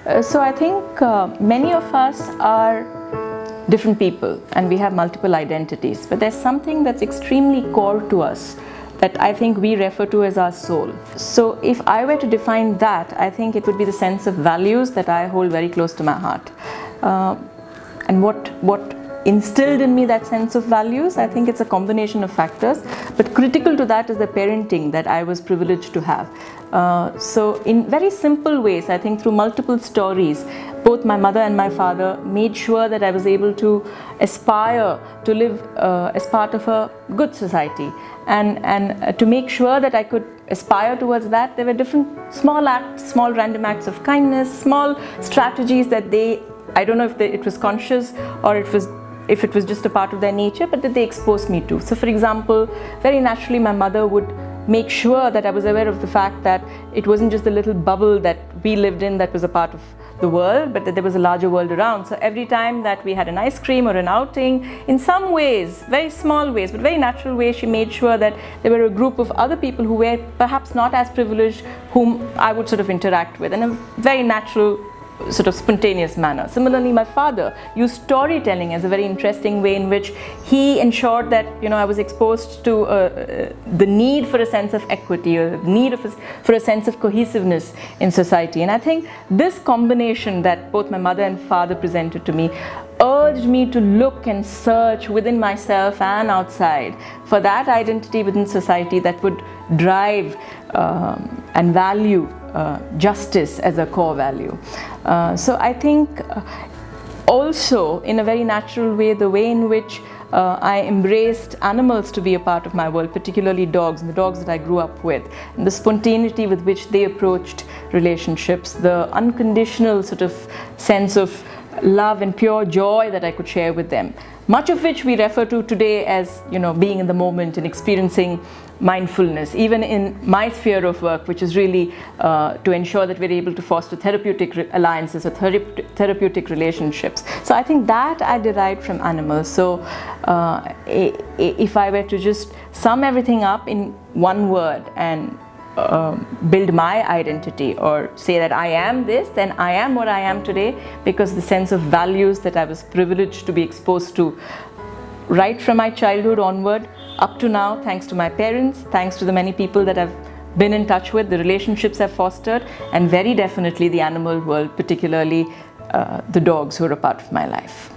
So I think many of us are different people and we have multiple identities, but there's something that's extremely core to us that I think we refer to as our soul. So if I were to define that, I think it would be the sense of values that I hold very close to my heart. And what instilled in me that sense of values, I think it's a combination of factors, but critical to that is the parenting that I was privileged to have. So in very simple ways, I think through multiple stories, both my mother and my father made sure that I was able to aspire to live as part of a good society, and to make sure that I could aspire towards that, there were different small acts, small random acts of kindness, small strategies that I don't know if it was conscious or if it was just a part of their nature, but that they exposed me to. So for example, very naturally my mother would make sure that I was aware of the fact that it wasn't just the little bubble that we lived in that was a part of the world, but that there was a larger world around. So every time that we had an ice cream or an outing, in some ways, very small ways, but very natural ways, she made sure that there were a group of other people who were perhaps not as privileged, whom I would sort of interact with in a very natural, sort of spontaneous manner. Similarly, my father used storytelling as a very interesting way in which he ensured that, you know, I was exposed to the need for a sense of equity, or the need for a sense of cohesiveness in society. And I think this combination that both my mother and father presented to me urged me to look and search within myself and outside for that identity within society that would drive and value justice as a core value. So I think also in a very natural way, the way in which I embraced animals to be a part of my world, particularly dogs, and the dogs that I grew up with, and the spontaneity with which they approached relationships, the unconditional sort of sense of love and pure joy that I could share with them, much of which we refer to today as, you know, being in the moment and experiencing mindfulness, even in my sphere of work, which is really to ensure that we're able to foster therapeutic alliances or therapeutic relationships. So I think that I derived from animals. So if I were to just sum everything up in one word and build my identity or say that I am this, then I am what I am today because the sense of values that I was privileged to be exposed to right from my childhood onward up to now, thanks to my parents, thanks to the many people that I've been in touch with, the relationships I've fostered, and very definitely the animal world, particularly the dogs who are a part of my life.